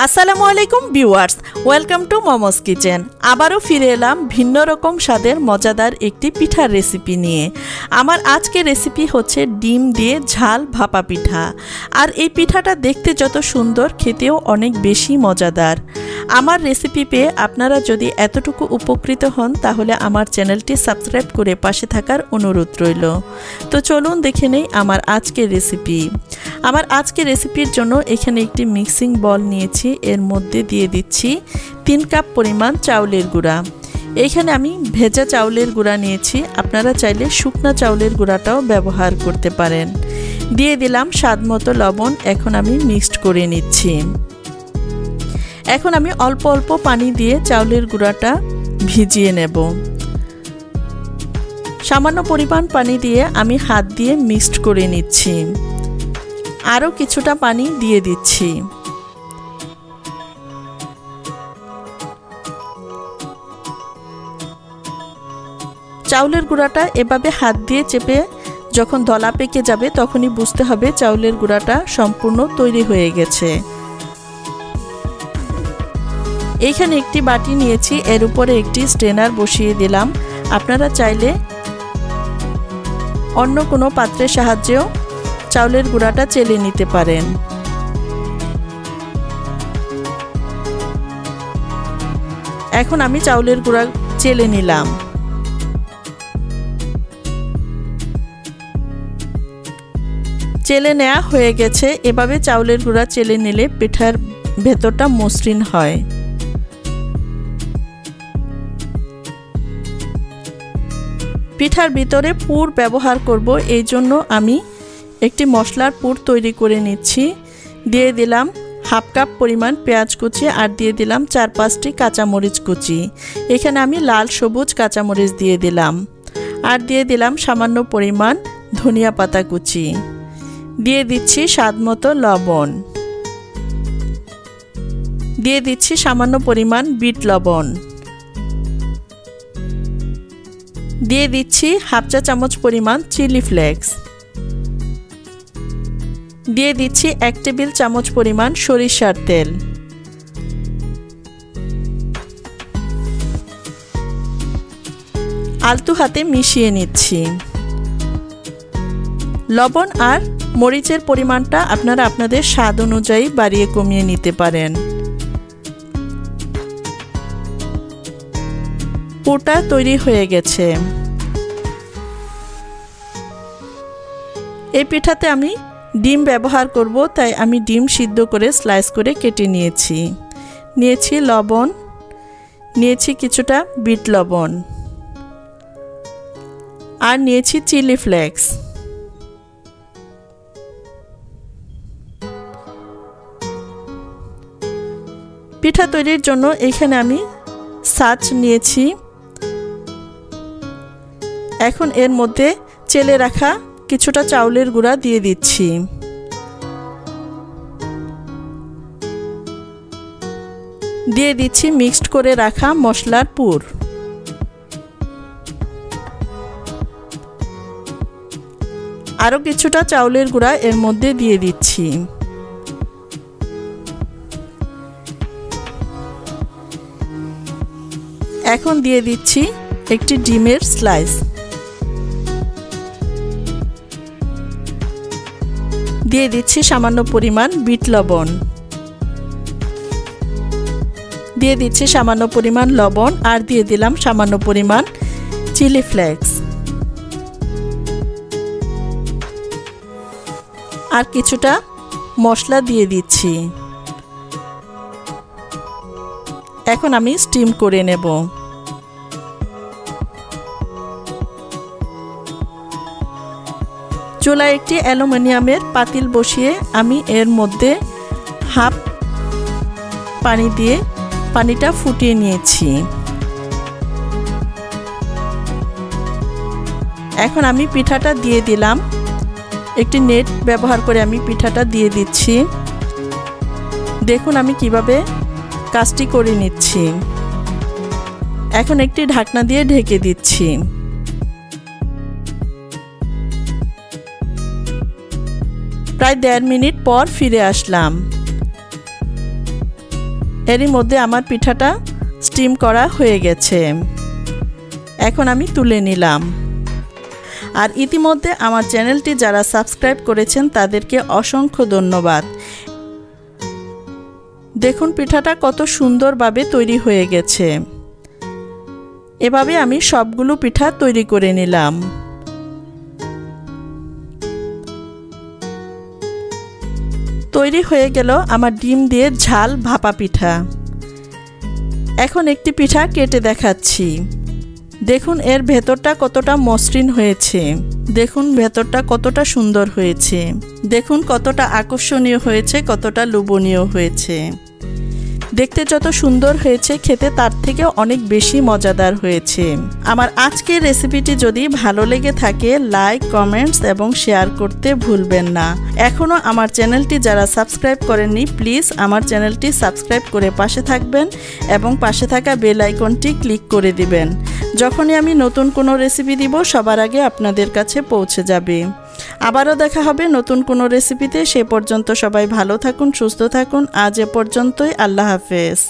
আসসালামু আলাইকুম viewers, welcome to মম'স kitchen. আবারও ফিরে এলাম ভিন্ন রকম স্বাদের মজাদার একটি পিঠার রেসিপি নিয়ে। আমার আজকের রেসিপি হচ্ছে ডিম দিয়ে ঝাল ভাপা পিঠা। আর এই পিঠাটা দেখতে যত সুন্দর, খেতেও অনেক বেশি মজাদার। আমার রেসিপি পেয়ে আপনারা যদি এতটুকু উপকৃত হন তাহলে আমার চ্যানেলটি সাবস্ক্রাইব করে পাশে থাকার অনুরোধ রইল। তো চলুন দেখে নেই আমার আজকের রেসিপি। আমার আজকের রেসিপির জন্য এখানে একটি মিক্সিং বল নিয়েছি। এর মধ্যে দিয়ে দিচ্ছি 3 কাপ পরিমাণ চাউলের গুঁড়া। এখানে আমি ভেজা চাউলের গুঁড়া নিয়েছি, আপনারা চাইলে শুকনা চাউলের গুঁড়াটাও ব্যবহার করতে পারেন। দিয়ে দিলাম স্বাদমতো লবণ। এখন আমি মিক্সড করে নিচ্ছি। এখন আমি অল্প অল্প পানি দিয়ে চাউলের গুঁড়াটা ভিজিয়ে নেব। সামান্য পরিমাণ পানি দিয়ে আমি হাত দিয়ে মিক্সড করে নিচ্ছি। আরও কিছুটা পানি দিয়ে দিচ্ছি। চাউলের গুঁড়াটা এভাবে হাত দিয়ে চেপে যখন দলা পেকে যাবে তখনই বুঝতে হবে চাউলের গুঁড়াটা সম্পূর্ণ তৈরি হয়ে গেছে। এইখানে একটি বাটি নিয়েছি, এর উপরে একটি স্ট্রেনার বসিয়ে দিলাম। আপনারা চাইলে অন্য কোনো পাত্রের সাহায্যেও চাউলের গুঁড়াটা চেলে নিতে পারেন। এখন আমি চাউলের গুঁড়া চেলে নিলাম। চেলে নেওয়া হয়ে গেছে। এভাবে চাউলের গুঁড়া চেলে নিলে পিঠার ভেতরটা মসৃণ হয়। পিঠার ভিতরে পুর ব্যবহার করব, এই জন্য আমি একটি মশলার পুর তৈরি করে নিচ্ছি। দিয়ে দিলাম হাফ কাপ পরিমাণ পেঁয়াজ কুচি, আর দিয়ে দিলাম 4-5টি কাঁচামরিচ কুচি। এখানে আমি লাল সবুজ কাঁচামরিচ দিয়ে দিলাম। আর দিয়ে দিলাম সামান্য পরিমাণ ধনিয়া পাতা কুচি। দিয়ে দিচ্ছি স্বাদমতো লবণ। দিয়ে দিচ্ছি সামান্য পরিমাণ বিট লবণ। দিয়ে দিচ্ছি হাফ চা চামচ পরিমাণ চিলি ফ্লেক্স। দিয়ে দিচ্ছি 1 টেবিল চামচ পরিমাণ সরিষার তেল। আলতু হাতে মিশিয়ে নিচ্ছি। লবণ আর মরিচের পরিমাণটা আপনারা আপনাদের স্বাদ অনুযায়ী বাড়িয়ে কমিয়ে নিতে পারেন। পুরটা তৈরি হয়ে গেছে। এই পিঠাতে আমি ডিম ব্যবহার করব, তাই আমি ডিম সিদ্ধ করে স্লাইস করে কেটে নিয়েছি। নিয়েছি লবণ, নিয়েছি কিছুটা বিট লবণ, আর নিয়েছি চিলি ফ্লেক্স। পিঠা তৈরির জন্য এখানে আমি ছাঁচ নিয়েছি। এখন এর মধ্যে চেলে রাখা কিছুটা চাউলের গুঁড়া দিয়ে দিচ্ছি। দিয়ে দিচ্ছি মিক্সড করে রাখা মশলার পুর। আরও কিছুটা চাউলের গুঁড়া এর মধ্যে দিয়ে দিচ্ছি। এখন দিয়ে দিচ্ছি একটি ডিমের স্লাইস। দিয়ে দিচ্ছি সামান্য পরিমাণ বিট লবণ। দিয়ে দিচ্ছি সামান্য পরিমাণ লবণ, আর দিয়ে দিলাম সামান্য পরিমাণ চিলি ফ্লেক্স। আর কিছুটা মশলা দিয়ে দিচ্ছি। এখন আমি স্টিম করে নেব। চুলায় একটি অ্যালুমিনিয়ামের পাতিল বসিয়ে আমি এর মধ্যে হাফ পানি দিয়ে পানিটা ফুটিয়ে নিয়েছি। এখন আমি পিঠাটা দিয়ে দিলাম। একটি নেট ব্যবহার করে আমি পিঠাটা দিয়ে দিচ্ছি। দেখুন আমি কিভাবে কাজটি করে নিচ্ছি। এখন একটি ঢাকনা দিয়ে ঢেকে দিচ্ছি। প্রায় 1.5 মিনিট পর ফিরে আসলাম। এরই মধ্যে আমার পিঠাটা স্টিম করা হয়ে গেছে। এখন আমি তুলে নিলাম। আর ইতিমধ্যে আমার চ্যানেলটি যারা সাবস্ক্রাইব করেছেন তাদেরকে অসংখ্য ধন্যবাদ। দেখুন পিঠাটা কত সুন্দরভাবে তৈরি হয়ে গেছে। এভাবে আমি সবগুলো পিঠা তৈরি করে নিলাম। তৈরি হয়ে গেল আমার ডিম দিয়ে ঝাল ভাপা পিঠা। এখন একটি পিঠা কেটে দেখাচ্ছি। দেখুন এর ভেতরটা কতটা মসৃণ হয়েছে, দেখুন ভেতরটা কতটা সুন্দর হয়েছে, দেখুন কতটা আকর্ষণীয় হয়েছে, কতটা লোভনীয় হয়েছে। দেখতে যত সুন্দর হয়েছে খেতে তার থেকে অনেক বেশি মজাদার হয়েছে। আমার আজকের রেসিপিটি যদি ভালো লেগে থাকে লাইক, কমেন্টস এবং শেয়ার করতে ভুলবেন না। এখনও আমার চ্যানেলটি যারা সাবস্ক্রাইব করেননি প্লিজ আমার চ্যানেলটি সাবস্ক্রাইব করে পাশে থাকবেন এবং পাশে থাকা বেল আইকনটি ক্লিক করে দিবেন। যখনই আমি নতুন কোনো রেসিপি দিব সবার আগে আপনাদের কাছে পৌঁছে যাবে। আবারও দেখা হবে নতুন কোনো রেসিপিতে। সে পর্যন্ত সবাই ভালো থাকুন, সুস্থ থাকুন। আজ এ পর্যন্তই। আল্লাহ হাফেজ।